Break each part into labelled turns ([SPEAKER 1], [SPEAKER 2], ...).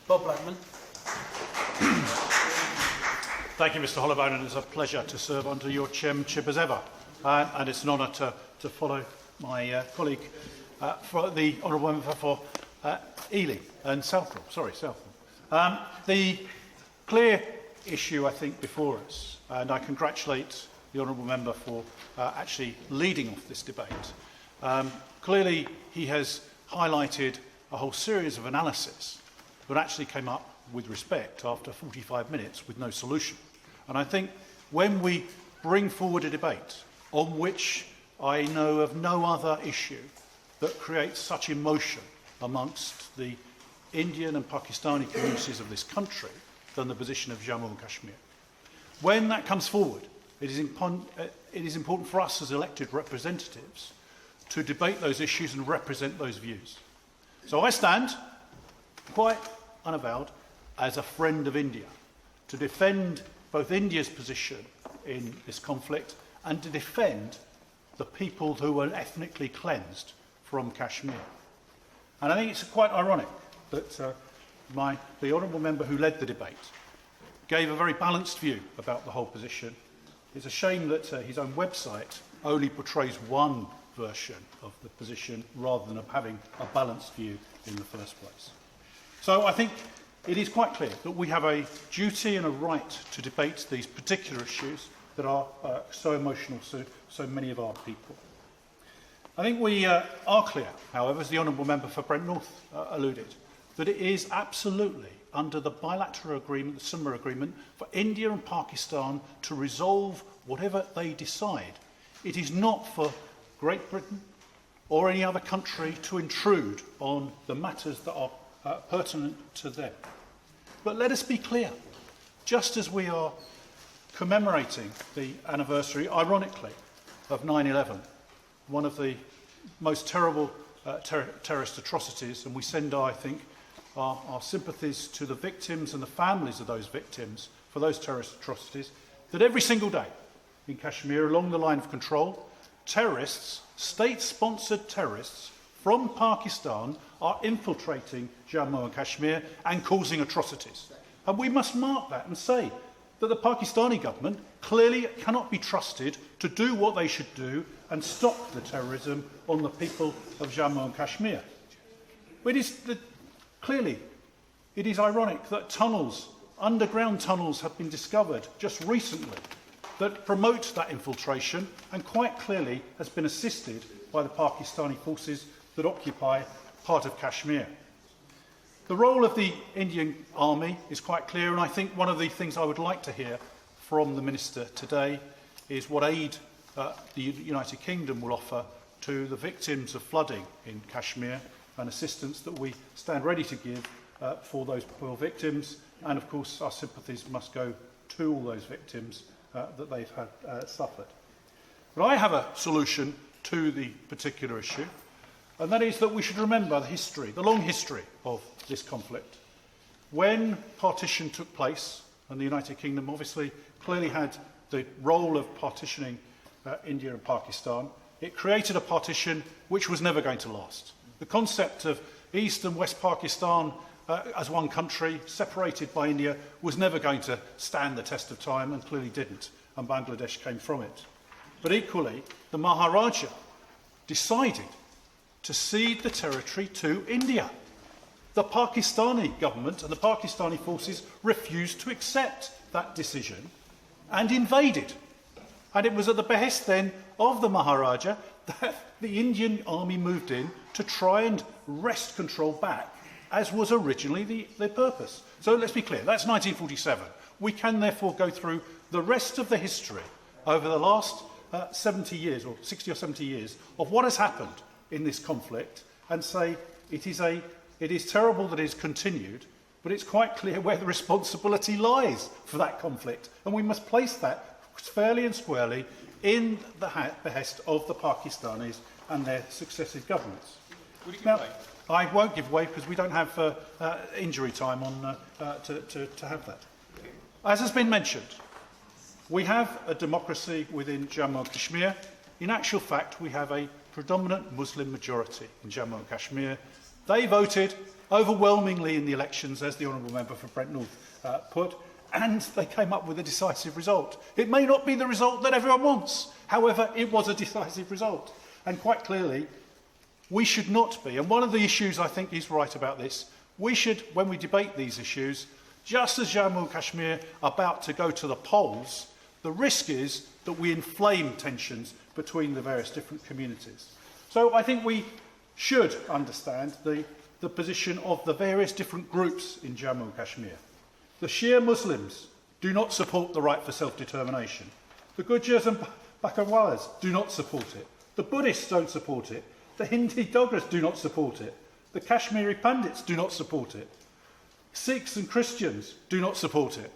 [SPEAKER 1] Bob Blackman.
[SPEAKER 2] Thank you, Mr. Hollowbone, and it's a pleasure to serve under your chairmanship as ever. And it's an honour to follow my colleague, for the honourable member for Ely and Southall. The clear issue, I think, before us, and I congratulate the honourable member for actually leading off this debate. Clearly, he has highlighted a whole series of analysis that actually came up with respect after 45 minutes with no solution. And I think when we bring forward a debate on which I know of no other issue that creates such emotion amongst the Indian and Pakistani communities of this country than the position of Jammu and Kashmir, when that comes forward, it is important for us as elected representatives to debate those issues and represent those views. So I stand, quite unavowed, as a friend of India, to defend both India's position in this conflict and to defend the people who were ethnically cleansed from Kashmir. And I think it's quite ironic that the honourable member who led the debate gave a very balanced view about the whole position. It's a shame that his own website only portrays one version of the position rather than having a balanced view in the first place. So I think it is quite clear that we have a duty and a right to debate these particular issues that are so emotional to so many of our people. I think we are clear, however, as the honourable member for Brent North alluded, that it is absolutely under the bilateral agreement, the Simla agreement, for India and Pakistan to resolve whatever they decide. It is not for Great Britain or any other country to intrude on the matters that are pertinent to them. But let us be clear, just as we are commemorating the anniversary, ironically, of 9/11, one of the most terrible terrorist atrocities, and we send, I think, our sympathies to the victims and the families of those victims for those terrorist atrocities, that every single day in Kashmir, along the line of control, terrorists, state-sponsored terrorists from Pakistan are infiltrating Jammu and Kashmir and causing atrocities. And we must mark that and say that the Pakistani government clearly cannot be trusted to do what they should do and stop the terrorism on the people of Jammu and Kashmir. Clearly, it is ironic that tunnels, underground tunnels, have been discovered just recently that promote that infiltration and quite clearly has been assisted by the Pakistani forces that occupy part of Kashmir. The role of the Indian Army is quite clear, and I think one of the things I would like to hear from the Minister today is what aid the United Kingdom will offer to the victims of flooding in Kashmir and assistance that we stand ready to give for those poor victims. And of course, our sympathies must go to all those victims that they've had suffered. But I have a solution to the particular issue, and that is that we should remember the history, the long history of this conflict. When partition took place, and the United Kingdom obviously clearly had the role of partitioning India and Pakistan, it created a partition which was never going to last. The concept of East and West Pakistan as one country, separated by India, was never going to stand the test of time, and clearly didn't, and Bangladesh came from it. But equally, the Maharaja decided to cede the territory to India. The Pakistani government and the Pakistani forces refused to accept that decision and invaded. And it was at the behest then of the Maharaja that the Indian army moved in to try and wrest control back, as was originally the purpose. So let's be clear, that's 1947. We can therefore go through the rest of the history over the last 70 years, or 60 or 70 years, of what has happened in this conflict and say it is terrible that it has continued, but it's quite clear where the responsibility lies for that conflict. And we must place that fairly and squarely in the behest of the Pakistanis and their successive governments.
[SPEAKER 1] Would you give
[SPEAKER 2] now,
[SPEAKER 1] way?
[SPEAKER 2] I won't give way because we don't have injury time on to have that. As has been mentioned, we have a democracy within Jammu and Kashmir. In actual fact, we have a predominant Muslim majority in Jammu and Kashmir. They voted overwhelmingly in the elections, as the Honourable Member for Brent North put, and they came up with a decisive result. It may not be the result that everyone wants. However, it was a decisive result. And quite clearly, we should not be. And one of the issues I think is right about this, we should, when we debate these issues, just as Jammu and Kashmir are about to go to the polls, the risk is that we inflame tensions between the various different communities. So I think we should understand the position of the various different groups in Jammu and Kashmir. The Shia Muslims do not support the right for self-determination. The Gujars and Bakawalas do not support it. The Buddhists don't support it. The Hindi Dogras do not support it. The Kashmiri Pandits do not support it. Sikhs and Christians do not support it.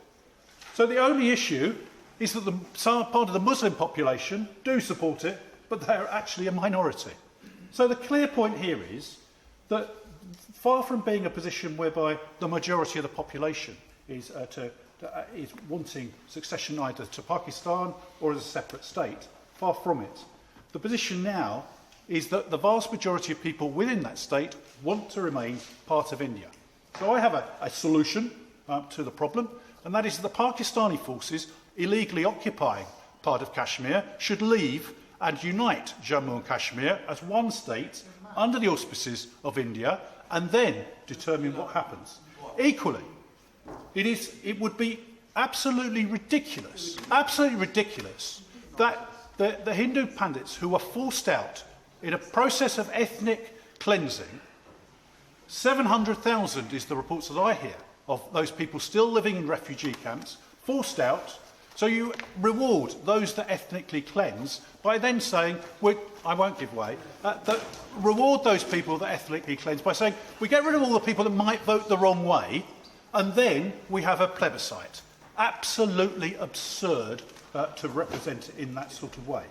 [SPEAKER 2] So the only issue is that some part of the Muslim population do support it, but they're actually a minority. So the clear point here is that far from being a position whereby the majority of the population is wanting succession either to Pakistan or as a separate state, far from it. The position now is that the vast majority of people within that state want to remain part of India. So I have a solution to the problem, and that is that the Pakistani forces illegally occupying part of Kashmir should leave and unite Jammu and Kashmir as one state under the auspices of India and then determine what happens. Equally, it would be absolutely ridiculous that the Hindu Pandits who were forced out in a process of ethnic cleansing, 700,000 is the reports that I hear of those people still living in refugee camps, forced out. So you reward those that ethnically cleanse by then saying, I won't give way, reward those people that ethnically cleanse by saying, we get rid of all the people that might vote the wrong way, and then we have a plebicite. Absolutely absurd to represent it in that sort of way.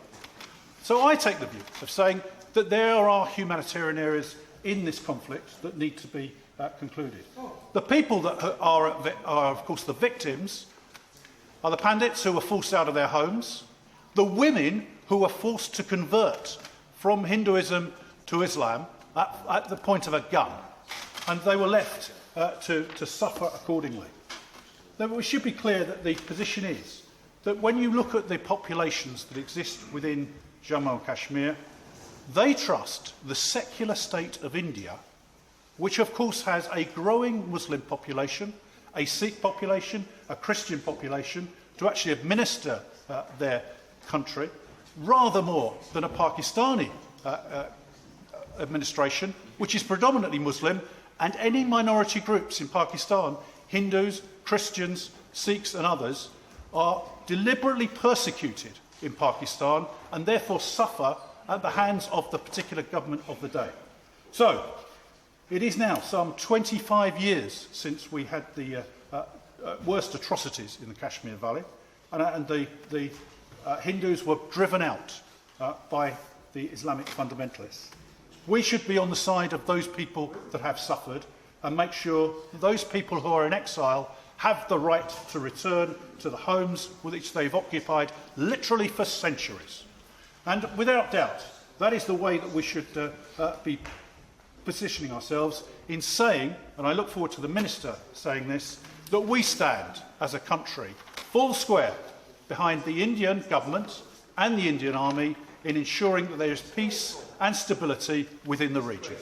[SPEAKER 2] So I take the view of saying that there are humanitarian areas in this conflict that need to be concluded. The people that are, of course, the victims are the Pandits who were forced out of their homes, the women who were forced to convert from Hinduism to Islam at the point of a gun, and they were left to suffer accordingly. Now, we should be clear that the position is that when you look at the populations that exist within Jammu and Kashmir, they trust the secular state of India, which of course has a growing Muslim population, a Sikh population, a Christian population, to actually administer their country, rather more than a Pakistani administration, which is predominantly Muslim, and any minority groups in Pakistan, Hindus, Christians, Sikhs and others, are deliberately persecuted in Pakistan and therefore suffer at the hands of the particular government of the day. So, it is now some 25 years since we had the worst atrocities in the Kashmir Valley, and the Hindus were driven out by the Islamic fundamentalists. We should be on the side of those people that have suffered and make sure that those people who are in exile have the right to return to the homes which they've occupied literally for centuries. And without doubt, that is the way that we should be positioning ourselves in saying, and I look forward to the Minister saying this, that we stand as a country full square behind the Indian government and the Indian army in ensuring that there is peace and stability within the region.